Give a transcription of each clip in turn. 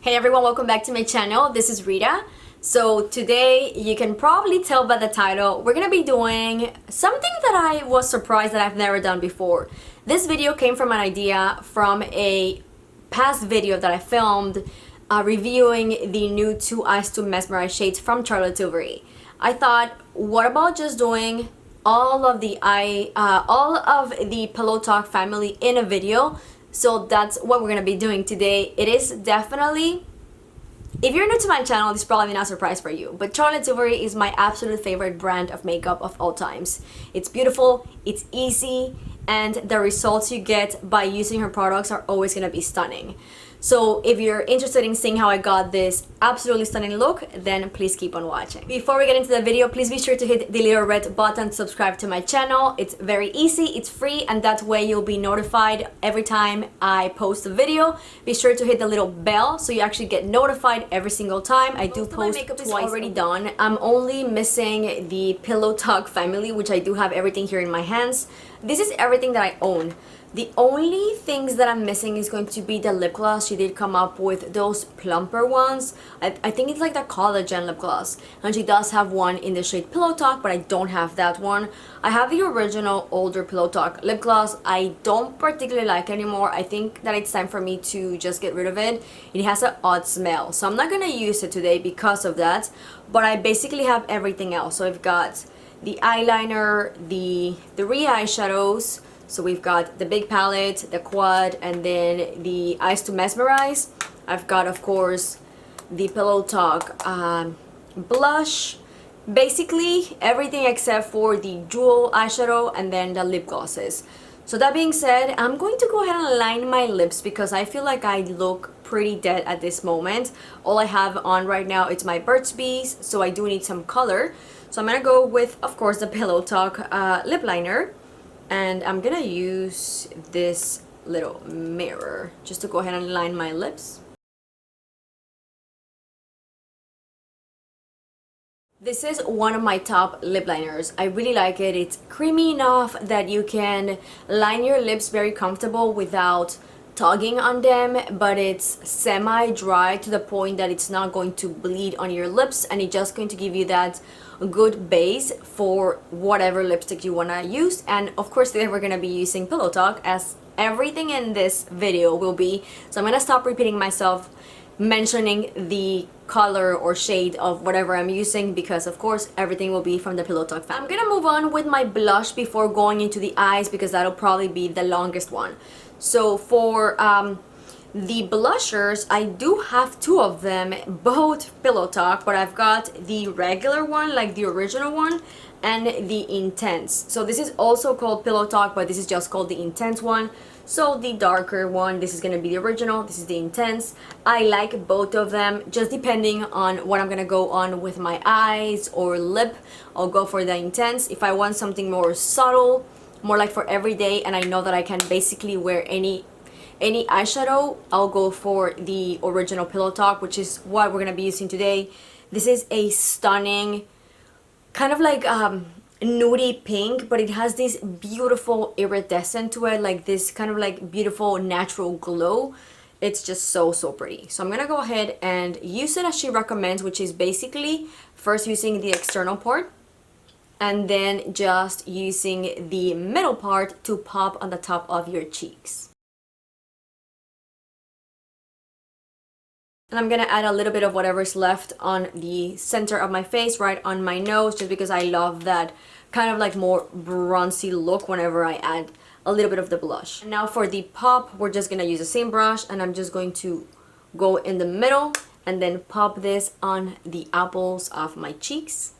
Hey everyone, welcome back to my channel. This is Rita. So today, you can probably tell by the title, we're gonna be doing something that I was surprised that I've never done before. This video came from an idea from a past video that I filmed reviewing the new 2 Eyes to Mesmerize shades from Charlotte Tilbury. I thought, what about just doing all of the Pillow Talk family in a video? So that's what we're gonna be doing today. It is definitely, if you're new to my channel, this is probably not a surprise for you, but Charlotte Tilbury is my absolute favorite brand of makeup of all times. It's beautiful, it's easy, and the results you get by using her products are always gonna be stunning. So if you're interested in seeing how I got this absolutely stunning look, then please keep on watching. Before we get into the video, please be sure to hit the little red button to subscribe to my channel. It's very easy, it's free, and that way you'll be notified every time I post a video. Be sure to hit the little bell so you actually get notified every single time I do post. My makeup is already done. I'm only missing the Pillow Talk family, which I do have everything here in my hands. This is everything that I own. The only things that I'm missing is going to be the lip gloss. She did come up with those plumper ones. I think it's like the collagen lip gloss. And she does have one in the shade Pillow Talk, but I don't have that one. I have the original older Pillow Talk lip gloss. I don't particularly like it anymore. I think that it's time for me to just get rid of it. It has an odd smell. So I'm not going to use it today because of that. But I basically have everything else. So I've got the eyeliner, the Rita eyeshadows. So we've got the big palette, the quad, and then the Eyes to Mesmerize. I've got, of course, the Pillow Talk blush. Basically, everything except for the jewel eyeshadow and then the lip glosses. So that being said, I'm going to go ahead and line my lips because I feel like I look pretty dead at this moment. All I have on right now is my Burt's Bees, so I do need some color. So I'm going to go with, of course, the Pillow Talk lip liner. And I'm gonna use this little mirror just to go ahead and line my lips. This is one of my top lip liners. I really like it. It's creamy enough that you can line your lips very comfortable without tugging on them, but it's semi-dry to the point that it's not going to bleed on your lips, and it's just going to give you that good base for whatever lipstick you want to use. And of course today we're going to be using Pillow Talk, as everything in this video will be. So I'm going to stop repeating myself mentioning the color or shade of whatever I'm using, because of course everything will be from the Pillow Talk family. I'm gonna move on with my blush before going into the eyes because that'll probably be the longest one. So for the blushers, I do have 2 of them, both Pillow Talk, but I've got the regular one, like the original one, and the Intense. So this is also called Pillow Talk, but this is just called the Intense one. So the darker one, this is going to be the original, this is the Intense. I like both of them, just depending on what I'm going to go on with my eyes or lip. I'll go for the Intense. If I want something more subtle, more like for everyday, and I know that I can basically wear any eyeshadow, I'll go for the original Pillow Talk, which is what we're going to be using today. This is a stunning, kind of like nudie pink, but it has this beautiful iridescent to it, like this kind of like beautiful natural glow. It's just so pretty. So I'm gonna go ahead and use it as she recommends, which is basically first using the external part and then just using the middle part to pop on the top of your cheeks. And I'm gonna add a little bit of whatever's left on the center of my face, right on my nose, just because I love that kind of like more bronzy look whenever I add a little bit of the blush. And now for the pop, we're just gonna use the same brush, and I'm just going to go in the middle and then pop this on the apples of my cheeks.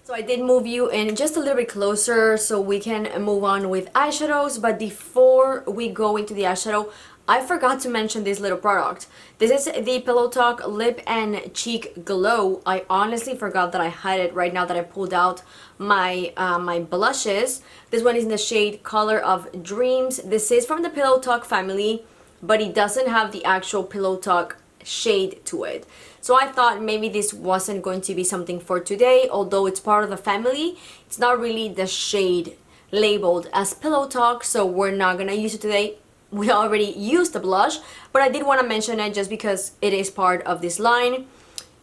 So I did move you in just a little bit closer so we can move on with eyeshadows, but before we go into the eyeshadow, I forgot to mention this little product. This is the Pillow Talk Lip and Cheek Glow. I honestly forgot that I had it right now that I pulled out my my blushes. This one is in the shade Color of Dreams. This is from the Pillow Talk family, but it doesn't have the actual Pillow Talk shade to it. So I thought maybe this wasn't going to be something for today, although it's part of the family. It's not really the shade labeled as Pillow Talk, so we're not gonna use it today. we already used the blush, but I did want to mention it just because it is part of this line.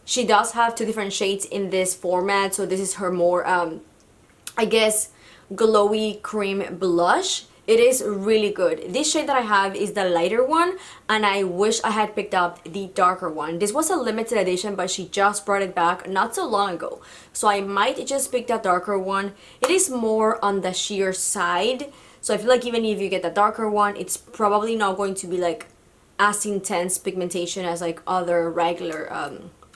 She does have two different shades in this format, so this is her more, I guess, glowy cream blush. It is really good. This shade that I have is the lighter one, and I wish I had picked up the darker one. This was a limited edition, but she just brought it back not so long ago, so I might just pick the darker one. It is more on the sheer side, so I feel like even if you get the darker one, it's probably not going to be like as intense pigmentation as like other regular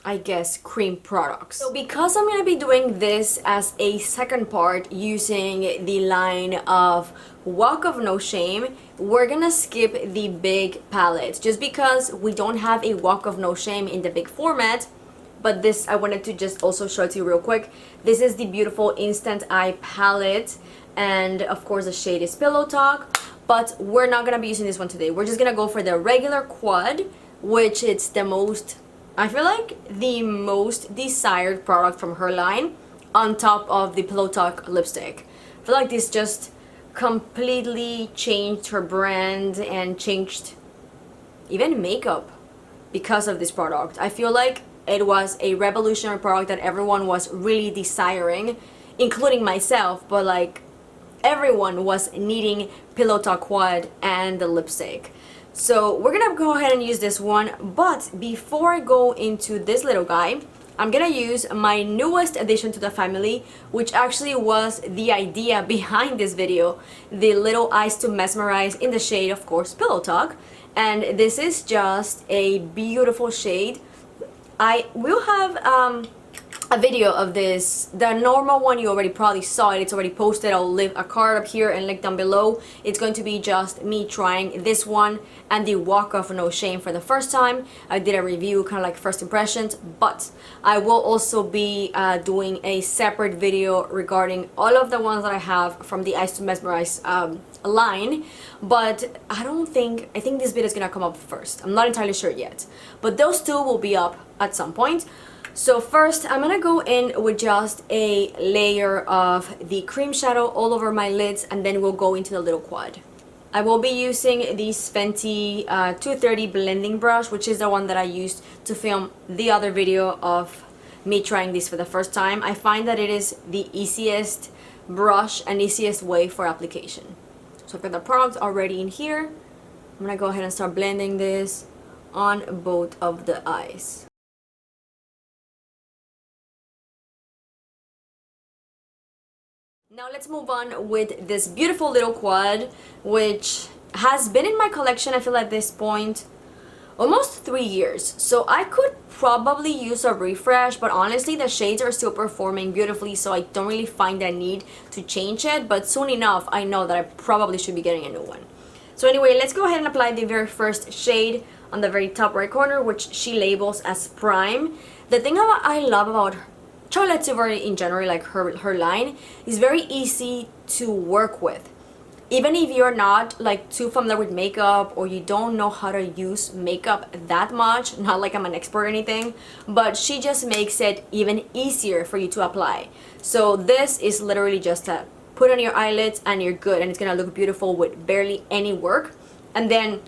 I guess cream products. So because I'm gonna be doing this as a second part using the line of Walk of No Shame, we're gonna skip the big palette just because we don't have a Walk of No Shame in the big format. But this, I wanted to just also show it to you real quick. This is the beautiful Instant Eye palette, and of course the shade is Pillow Talk, but we're not gonna be using this one today. We're just gonna go for the regular quad, which it's the most, I feel like the most desired product from her line, on top of the Pillow Talk lipstick. I feel like this just completely changed her brand and changed even makeup because of this product. I feel like it was a revolutionary product that everyone was really desiring, including myself, but like everyone was needing Pillow Talk Quad and the lipstick. So we're gonna go ahead and use this one, but before I go into this little guy, I'm gonna use my newest addition to the family, which actually was the idea behind this video, the little Eyes to Mesmerize in the shade, of course, Pillow Talk. And this is just a beautiful shade. I will have a video of this. The normal one you already probably saw it, it's already posted. I'll leave a card up here and link down below. It's going to be just me trying this one and the Walk of No Shame for the first time. I did a review, kind of like first impressions, but I will also be doing a separate video regarding all of the ones that I have from the Eyes to Mesmerize line. But I think this video is gonna come up first. I'm not entirely sure yet, but those two will be up at some point. So first, I'm gonna go in with just a layer of the cream shadow all over my lids, and then we'll go into the little quad. I will be using the Fenty 230 blending brush, which is the one that I used to film the other video of me trying this for the first time. I find that it is the easiest brush and easiest way for application. So I've got the product already in here. I'm gonna go ahead and start blending this on both of the eyes. Now let's move on with this beautiful little quad, which has been in my collection, I feel at this point, almost 3 years. So I could probably use a refresh, but honestly the shades are still performing beautifully, so I don't really find that need to change it. But soon enough, I know that I probably should be getting a new one. So anyway, let's go ahead and apply the very first shade on the very top right corner, which she labels as Prime. The thing I love about Charlotte Tilbury in general, like her line, is very easy to work with. Even if you're not like too familiar with makeup, or you don't know how to use makeup that much, not like I'm an expert or anything, but she just makes it even easier for you to apply. So this is literally just a put on your eyelids and you're good, and it's gonna look beautiful with barely any work. And then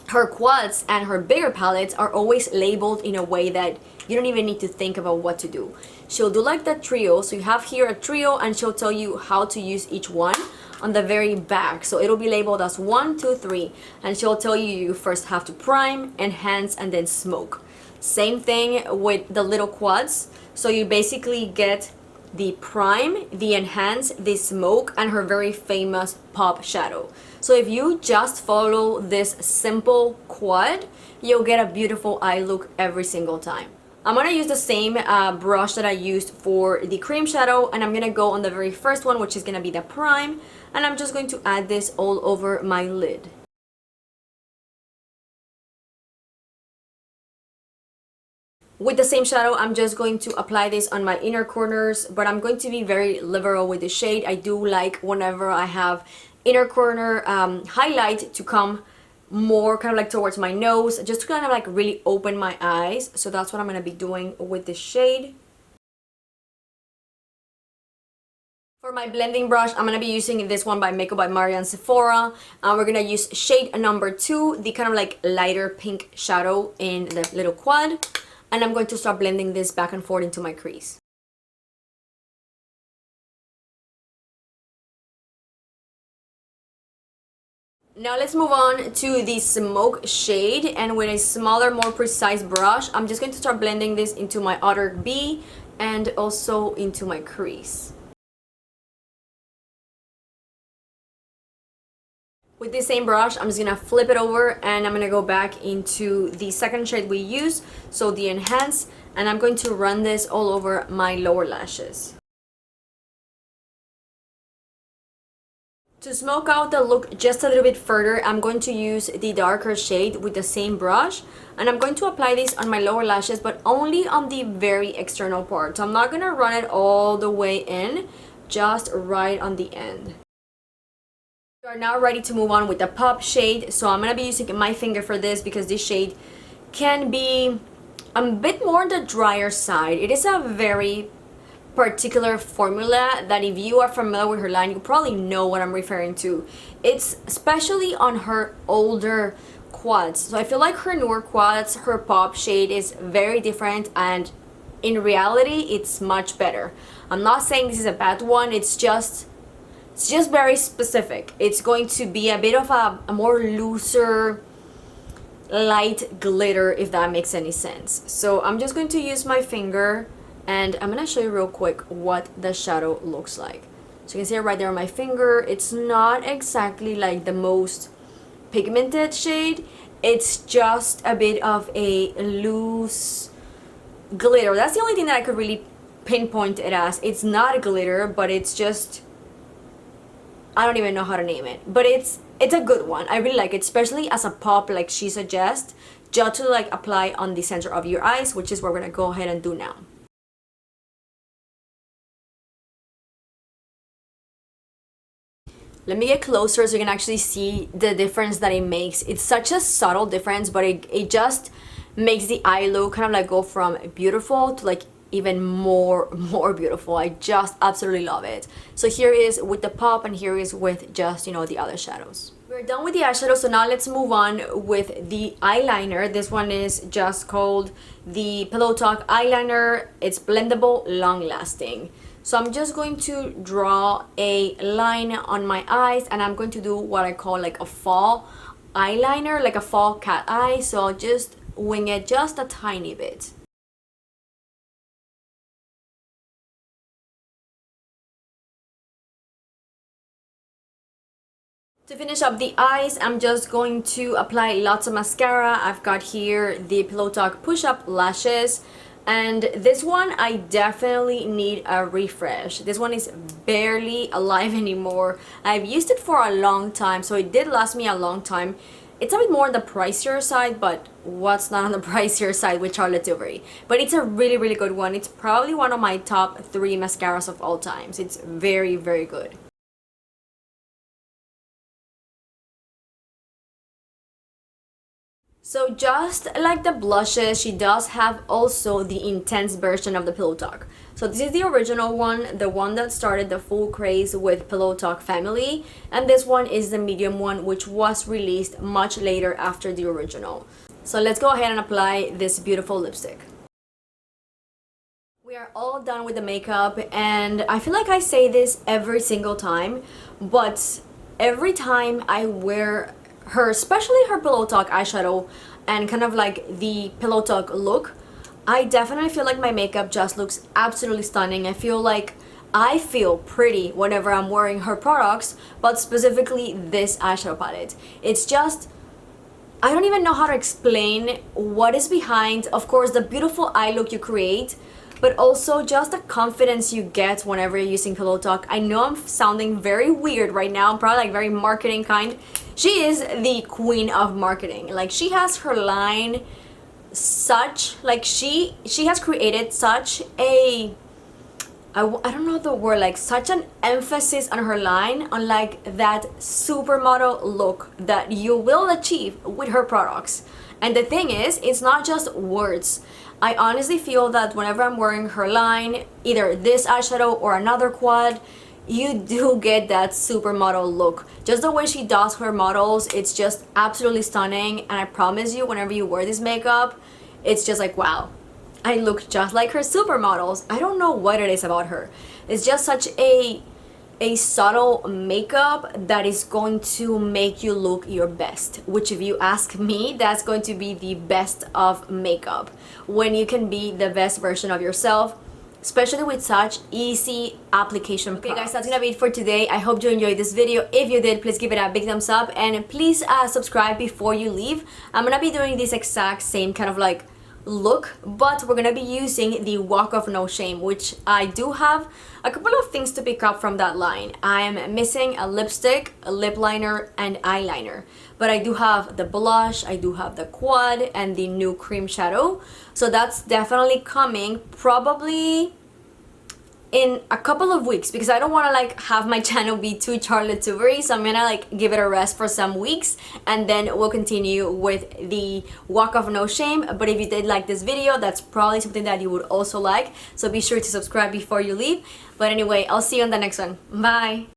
her quads and her bigger palettes are always labeled in a way that you don't even need to think about what to do. She'll do like the trio, so you have here a trio, and she'll tell you how to use each one on the very back. So it'll be labeled as 1, 2, 3, and she'll tell you you first have to prime, enhance, and then smoke. Same thing with the little quads. So you basically get the prime, the enhance, the smoke, and her very famous pop shadow. So if you just follow this simple quad, you'll get a beautiful eye look every single time. I'm gonna use the same brush that I used for the cream shadow, and I'm gonna go on the very first one, which is gonna be the prime, and I'm just going to add this all over my lid. With the same shadow, I'm just going to apply this on my inner corners, but I'm going to be very liberal with the shade. I do like whenever I have inner corner highlight to come more kind of like towards my nose, just to kind of like really open my eyes. So that's what I'm going to be doing with this shade. For my blending brush, I'm going to be using this one by Makeup by Mario and Sephora. We're going to use shade number 2, the kind of like lighter pink shadow in the little quad. And I'm going to start blending this back and forth into my crease. Now let's move on to the smoke shade, and with a smaller, more precise brush, I'm just going to start blending this into my outer B and also into my crease. With the same brush, I'm just gonna flip it over and I'm gonna go back into the second shade we use, so the Enhance, and I'm going to run this all over my lower lashes. To smoke out the look just a little bit further, I'm going to use the darker shade with the same brush, and I'm going to apply this on my lower lashes, but only on the very external part. So I'm not gonna run it all the way in, just right on the end. We are now ready to move on with the pop shade, so I'm going to be using my finger for this because this shade can be a bit more on the drier side. It is a very particular formula that if you are familiar with her line, you probably know what I'm referring to. It's especially on her older quads. So I feel like her newer quads, her pop shade is very different, and in reality, it's much better. I'm not saying this is a bad one, it's just very specific. It's going to be a bit of a more looser, light glitter, if that makes any sense. So I'm just going to use my finger, and I'm going to show you real quick what the shadow looks like. So you can see it right there on my finger. It's not exactly like the most pigmented shade. It's just a bit of a loose glitter. That's the only thing that I could really pinpoint it as. It's not a glitter, but it's just, I don't even know how to name it, but it's a good one. I really like it, especially as a pop like she suggests, just to like apply on the center of your eyes, which is what we're gonna go ahead and do now. Let me get closer so you can actually see the difference that it makes. It's such a subtle difference, but it just makes the eye look kind of like go from beautiful to like even more beautiful. I just absolutely love it. So here is with the pop, and here is with just, you know, the other shadows. We're done with the eyeshadow, so now let's move on with the eyeliner. This one is just called the Pillow Talk eyeliner. It's blendable, long lasting. So I'm just going to draw a line on my eyes, and I'm going to do what I call like a fall eyeliner, like a fall cat eye. So I'll just wing it just a tiny bit. To finish up the eyes, I'm just going to apply lots of mascara. I've got here the Pillow Talk Push Up Lashes, and this one I definitely need a refresh. This one is barely alive anymore. I've used it for a long time, so it did last me a long time. It's a bit more on the pricier side, but what's not on the pricier side with Charlotte Tilbury? But it's a really good one. It's probably one of my top 3 mascaras of all times. It's very good. So just like the blushes, she does have also the intense version of the Pillow Talk. So this is the original one, the one that started the full craze with Pillow Talk family, and this one is the medium one, which was released much later after the original. So let's go ahead and apply this beautiful lipstick. We are all done with the makeup, and I feel like I say this every single time, but every time I wear her, especially her Pillow Talk eyeshadow and kind of like the Pillow Talk look, I definitely feel like my makeup just looks absolutely stunning. I feel pretty whenever I'm wearing her products, but specifically this eyeshadow palette. It's just, I don't even know how to explain what is behind, of course, the beautiful eye look you create, but also just the confidence you get whenever you're using Pillow Talk. I know I'm sounding very weird right now, I'm probably like very marketing kind. She is the queen of marketing. Like, she has her line such, like she has created such a, I don't know the word, like such an emphasis on her line, on like that supermodel look that you will achieve with her products. And the thing is, it's not just words. I honestly feel that whenever I'm wearing her line, either this eyeshadow or another quad, you do get that supermodel look. Just the way she does her models, it's just absolutely stunning. And I promise you, whenever you wear this makeup, it's just like, wow, I look just like her supermodels. I don't know what it is about her. It's just such a subtle makeup that is going to make you look your best, which if you ask me, that's going to be the best of makeup, when you can be the best version of yourself, especially with such easy application. Okay guys, that's gonna be it for today. I hope you enjoyed this video. If you did, please give it a big thumbs up, and please subscribe before you leave. I'm gonna be doing this exact same kind of like look, but we're gonna be using the Walk of No Shame, which I do have a couple of things to pick up from that line. I'm missing a lipstick, a lip liner, and eyeliner, but I do have the blush, I do have the quad, and the new cream shadow. So that's definitely coming probably in a couple of weeks, because I don't want to like have my channel be too Charlotte Tilbury, so I'm gonna like give it a rest for some weeks, and then we'll continue with the Walk of No Shame. But if you did like this video, that's probably something that you would also like, so be sure to subscribe before you leave. But anyway, I'll see you on the next one. Bye.